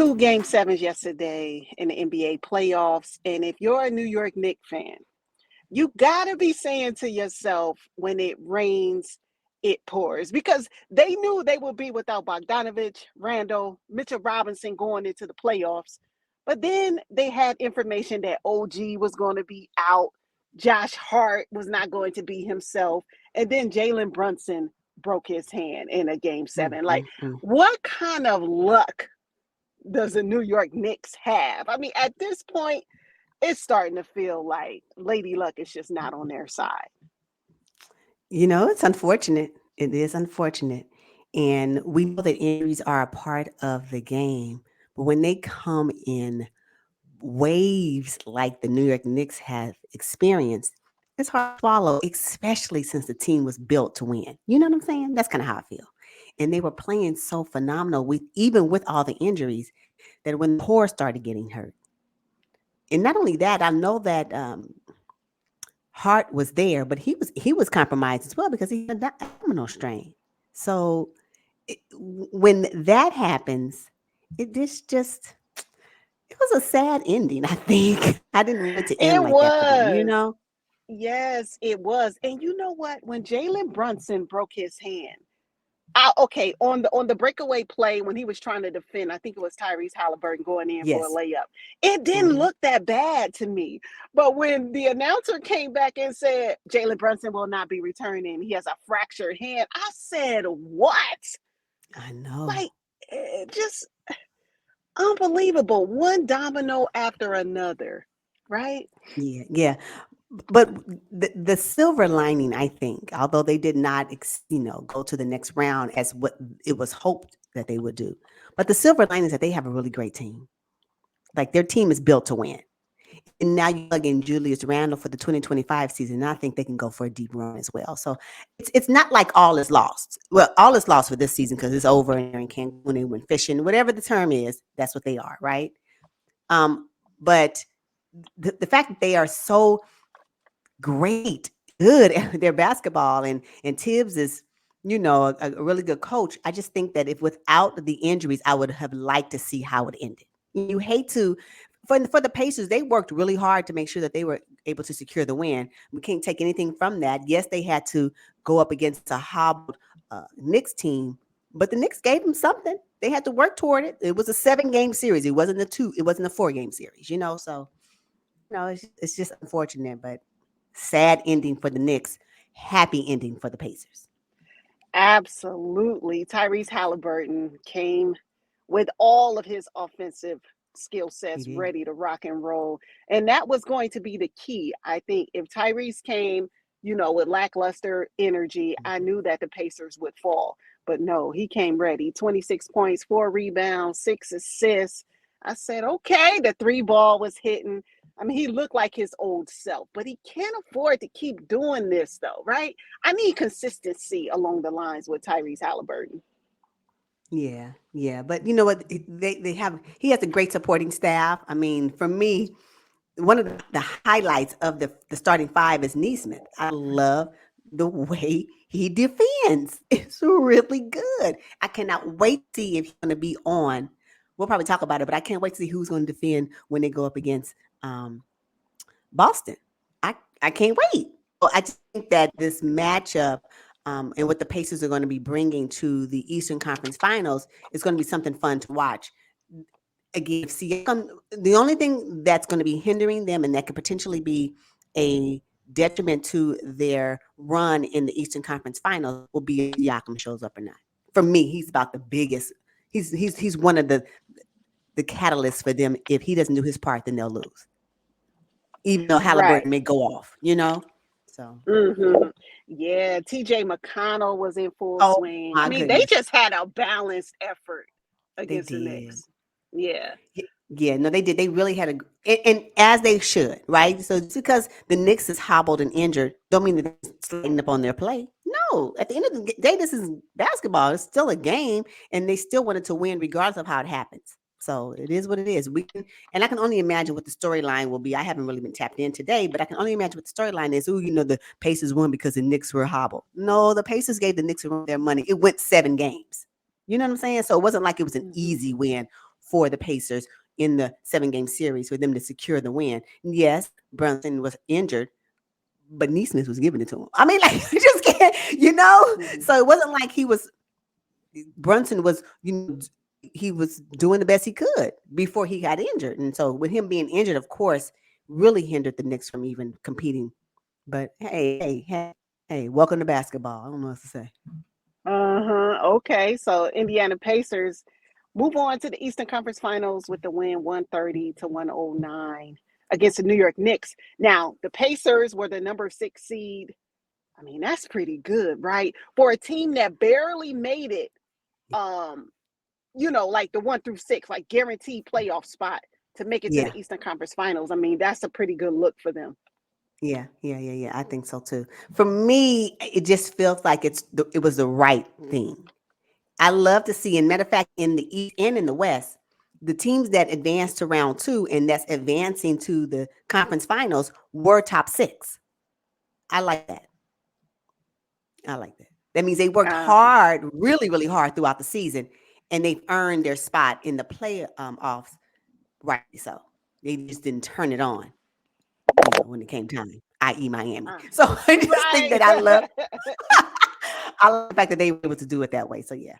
two game sevens yesterday in the NBA playoffs. And if you're a New York Knicks fan, you got to be saying to yourself, when it rains, it pours, because they knew they would be without Bogdanovich, Randall, Mitchell Robinson going into the playoffs. But then they had information that OG was going to be out. Josh Hart was not going to be himself. And then Jalen Brunson broke his hand in a game seven. Like, what kind of luck does the New York Knicks have? I mean, at this point, it's starting to feel like Lady Luck is just not on their side. It's unfortunate. It is unfortunate. And we know that injuries are a part of the game. But when they come in waves like the New York Knicks have experienced, it's hard to swallow, especially since the team was built to win. You know what I'm saying? That's kind of how I feel. And they were playing so phenomenal even with all the injuries, that when Poor started getting hurt. And not only that, I know that Hart was there, but he was compromised as well because he had an abdominal strain. So when that happens, it was a sad ending. I think I didn't want it to end It like that for them. was. Yes, it was. And you know what? When Jalen Brunson broke his hand, okay, on the breakaway play when he was trying to defend, I think it was Tyrese Halliburton going in for a Yes. layup. It didn't look that bad to me. But when the announcer came back and said Jalen Brunson will not be returning, he has a fractured hand, I said, what? I know. Like, just unbelievable. One domino after another, right? Yeah. But the silver lining, I think, although they did not, go to the next round as what it was hoped that they would do, but the silver lining is that they have a really great team. Like, their team is built to win. And now you plug in Julius Randle for the 2025 season, and I think they can go for a deep run as well. So it's not like all is lost. Well, all is lost for this season because it's over and they're in Cancun, they went fishing, whatever the term is, that's what they are, right? But the fact that they are so good at their basketball, and Tibbs is, a really good coach. I just think that if without the injuries, I would have liked to see how it ended. You hate to, for the Pacers, they worked really hard to make sure that they were able to secure the win. We can't take anything from that. Yes, they had to go up against a hobbled Knicks team, but the Knicks gave them something. They had to work toward it. It was a 7-game series. It wasn't a 4-game series, so it's just unfortunate, but sad ending for the Knicks, happy ending for the Pacers. Absolutely. Tyrese Halliburton came with all of his offensive skill sets ready to rock and roll. And that was going to be the key. I think if Tyrese came, with lackluster energy, I knew that the Pacers would fall. But no, he came ready. 26 points, 4 rebounds, 6 assists. I said, okay, the 3-ball was hitting. I mean, he looked like his old self, but he can't afford to keep doing this, though, right? I need consistency along the lines with Tyrese Halliburton. Yeah. But you know what? He has a great supporting staff. I mean, for me, one of the highlights of the starting five is Neesmith. I love the way he defends. It's really good. I cannot wait to see if he's going to be on. We'll probably talk about it, but I can't wait to see who's going to defend when they go up against Boston. I can't wait. Well, I think that this matchup and what the Pacers are going to be bringing to the Eastern Conference Finals is going to be something fun to watch. Again, the only thing that's going to be hindering them and that could potentially be a detriment to their run in the Eastern Conference Finals will be if Siakam shows up or not. For me, he's about the biggest. He's one of the catalysts for them. If he doesn't do his part, then they'll lose. Even though Halliburton may go off, So. Yeah, TJ McConnell was in full swing. I mean, goodness. They just had a balanced effort against the Knicks. Yeah, no, they did. They really had and as they should, right? So just because the Knicks is hobbled and injured, don't mean that they're sliding up on their play. No, at the end of the day, this is basketball. It's still a game, and they still wanted to win regardless of how it happens. So it is what it is. And I can only imagine what the storyline will be. I haven't really been tapped in today, but I can only imagine what the storyline is. The Pacers won because the Knicks were hobbled. No, the Pacers gave the Knicks their money. It went 7 games. You know what I'm saying? So it wasn't like it was an easy win for the Pacers in the 7-game series for them to secure the win. Yes, Brunson was injured, but Neesmith was giving it to him. I mean, like, you just can't, Mhm. So it wasn't like Brunson was, he was doing the best he could before he got injured. And so with him being injured, of course, really hindered the Knicks from even competing. But hey, welcome to basketball. I don't know what to say. Okay, so Indiana Pacers move on to the Eastern Conference Finals with the win 130 to 109 against the New York Knicks. Now, the Pacers were the number 6 seed. I mean, that's pretty good, right? For a team that barely made it, um, like the 1 through 6, like guaranteed playoff spot to make it to Yeah. the Eastern Conference Finals. I mean, that's a pretty good look for them. Yeah. I think so too. For me, it just feels like it was the right thing. I love to see, and matter of fact, in the East and in the West, the teams that advanced to round 2 and that's advancing to the conference finals were top 6. I like that. I like that. That means they worked Uh-huh. hard, really, really hard throughout the season, and they've earned their spot in the play offs. Rightly so. They just didn't turn it on, when it came time, i.e., Miami. Uh, So I just think right. that I love the fact that they were able to do it that way. So yeah.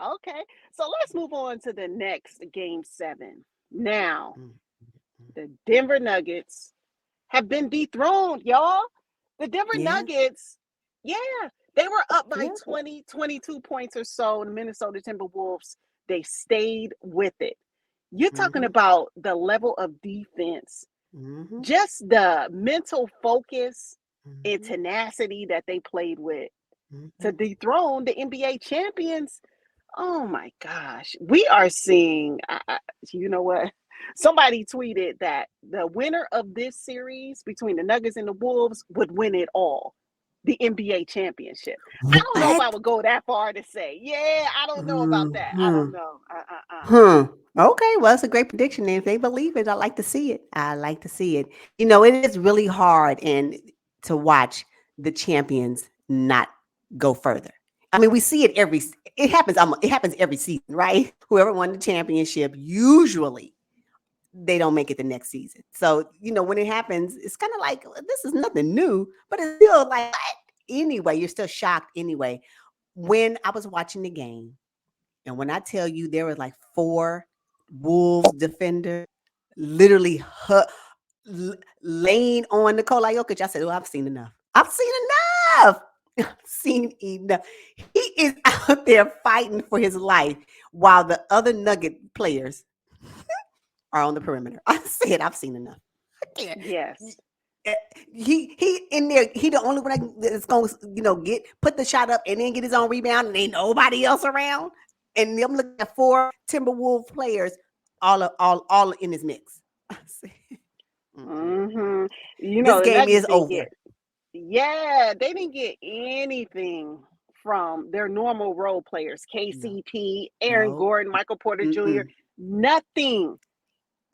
Okay, so let's move on to the next game 7. Now, Mm, mm. the Denver Nuggets have been dethroned, y'all. The Denver Yeah, Nuggets, yeah, they were up by yeah. 20, 22 points or so. The Minnesota Timberwolves, they stayed with it. You're talking Mm-hmm, about the level of defense, mm-hmm, just the mental focus and mm-hmm, tenacity that they played with mm-hmm. to dethrone the NBA champions. Oh my gosh. We are seeing, you know what? Somebody tweeted that the winner of this series between the Nuggets and the Wolves would win it all, the NBA championship. I don't know if I What? would go that far to say, yeah, I don't know about that. I Mm-hmm. don't know. Hmm. Okay, well, it's a great prediction. And if they believe it, I like to see it. I like to see it. It is really hard and to watch the champions not go further. I mean, we see it it happens it happens every season, right? Whoever won the championship, usually they don't make it the next season. So, when it happens, it's kind of like, well, this is nothing new, but it's still like, what? Anyway, you're still shocked anyway. When I was watching the game, and when I tell you there were like 4 Wolves defenders literally laying on Nikola Jokic, I said, "Oh, I've seen enough. I've seen enough. I've seen enough." He is out there fighting for his life while the other Nugget players are on the perimeter. I said, "I've seen enough. I can't." Yes. Eh, he in there. He the only one that's going to get put the shot up and then get his own rebound, and ain't nobody else around. And I'm looking at 4 Timberwolves players, all in his mix. I said, "Mm-mm. hmm This the game Nuggets is didn't over." get, yeah, they didn't get anything from their normal role players, No, KCP, Aaron no, Gordon, Michael Porter Jr. mm-mm. Nothing.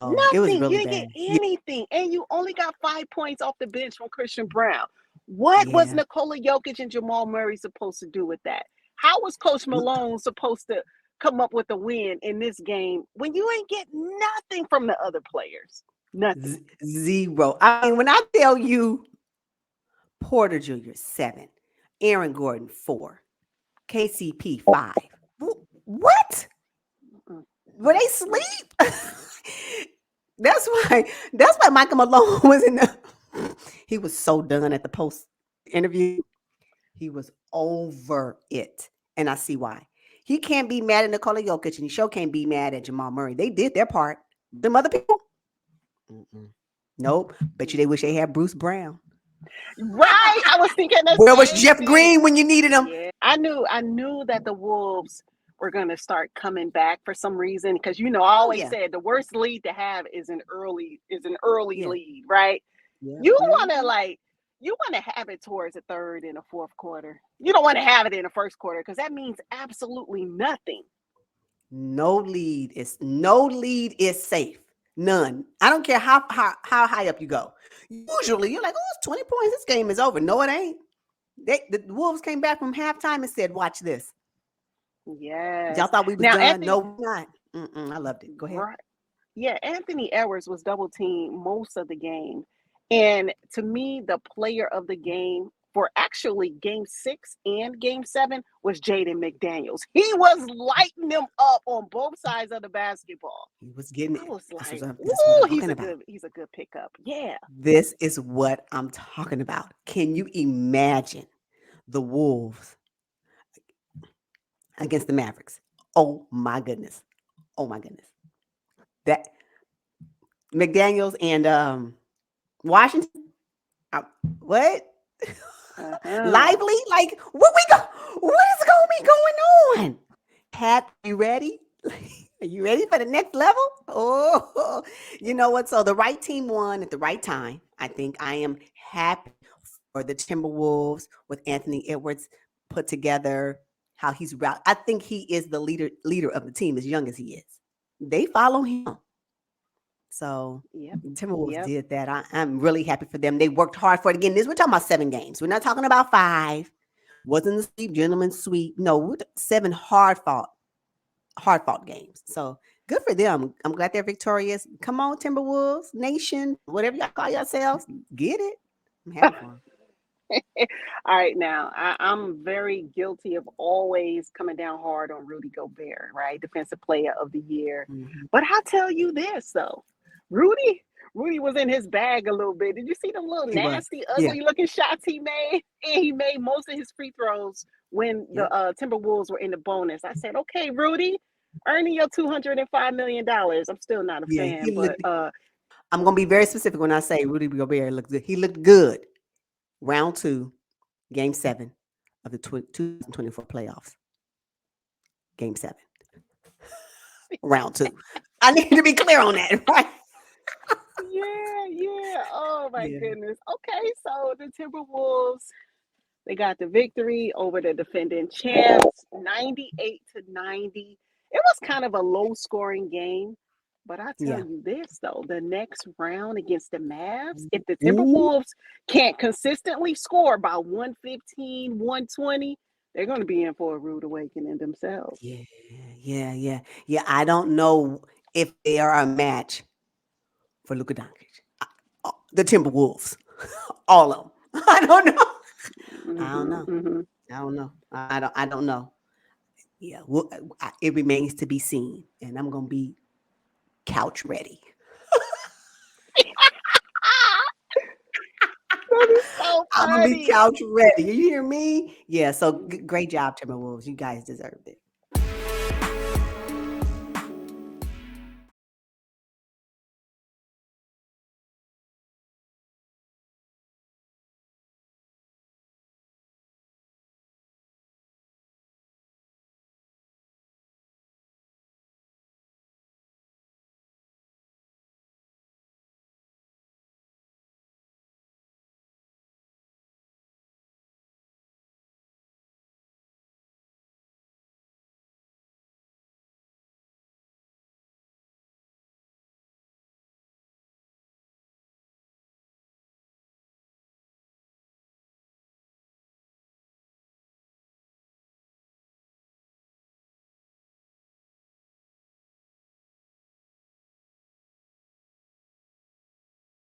Oh, it was Nothing. You really didn't get bad. Yeah, anything. And you only got 5 points off the bench from Christian Brown. What was yeah. Nikola Jokic and Jamal Murray supposed to do with that? How was Coach Malone supposed to come up with a win in this game when you ain't get nothing from the other players? Nothing. Zero. I mean, when I tell you Porter Jr. 7, Aaron Gordon 4, KCP 5. What? Mm, Were they sleep? That's why Michael Malone was in the he was so done at the post interview. He was over it. And I see why. He can't be mad at Nikola Jokic, and he sure can't be mad at Jamal Murray. They did their part. Them other people? Mm-mm. Nope. Bet you they wish they had Bruce Brown. right. I was thinking the Where was same Jeff thing. Green when you needed him? Yeah. I knew that the Wolves were gonna start coming back for some reason because I Oh always yeah. said the worst lead to have is an early Yeah. lead, right? Yeah. You wanna Mm-hmm. have it towards the third and the fourth quarter. You don't want to have it in the first quarter because that means absolutely nothing. No lead is safe. None. I don't care how high up you go. Usually you're like, oh, it's 20 points. This game is over. No, it ain't. The Wolves came back from halftime and said, watch this. Y'all Yes. thought we was Now at done. the No, we're not. I loved it. Go ahead. Right. Yeah, Anthony Edwards was double teamed most of the game. And to me, the player of the game for actually game 6 and game 7 was Jaden McDaniels. He was lighting them up on both sides of the basketball. He was getting I it. was like, This is what I'm "Ooh, talking about. he's a good pickup." Yeah. This is what I'm talking about. Can you imagine the Wolves against the Mavericks? Oh my goodness. Oh my goodness. That McDaniels and Washington. uh, what? Uh-huh. Lively? Like what we go? What is going to be going on? Pat, you ready? Are you ready for the next level? Oh, you know what? So the right team won at the right time. I think I am happy for the Timberwolves with Anthony Edwards put together. How he's route. I think he is the leader of the team, as young as he is. They follow him. So Yep. Timberwolves Yep. did that. I'm really happy for them. They worked hard for it. Again, this we're talking about 7 games. We're not talking about 5. Wasn't the sweep, gentleman's sweep. No, 7 hard fought games. So good for them. I'm glad they're victorious. Come on, Timberwolves Nation, whatever y'all call yourselves, get it. I'm happy for them. All right, now I'm very guilty of always coming down hard on Rudy Gobert, right? Defensive Player of the Year. Mhm. But I'll tell you this though, Rudy, Rudy was in his bag a little bit. Did you see the little He was. nasty, Yeah. ugly looking shots he made? And he made most of his free throws when the Yep. Timberwolves were in the bonus. I said, okay, Rudy, earning your $205 million. I'm still not a Yeah. fan, He but looked. I'm gonna be very specific when I say Rudy Gobert looked good. He looked good. Round 2, Game 7 of the 2024 playoffs. Game 7, Round 2. I need to be clear on that, right? yeah, yeah. Oh my Yeah. goodness. Okay, so the Timberwolves, they got the victory over the defending champs, 98-90. It was kind of a low scoring game, but I tell Yeah. you this though, the next round against the Mavs, if the Ooh. Timberwolves can't consistently score by 115, 120, they're going to be in for a rude awakening themselves. Yeah. Yeah. I don't know if they are a match for Luka Doncic. The Timberwolves, all of them. I don't know. I don't Hmm, know. hmm. I don't know. I don't know. Yeah. Well, it remains to be seen, and I'm gonna be couch ready. That is so I'm gonna be funny. couch ready. You hear me? Yeah. So great job, Timberwolves. You guys deserved it.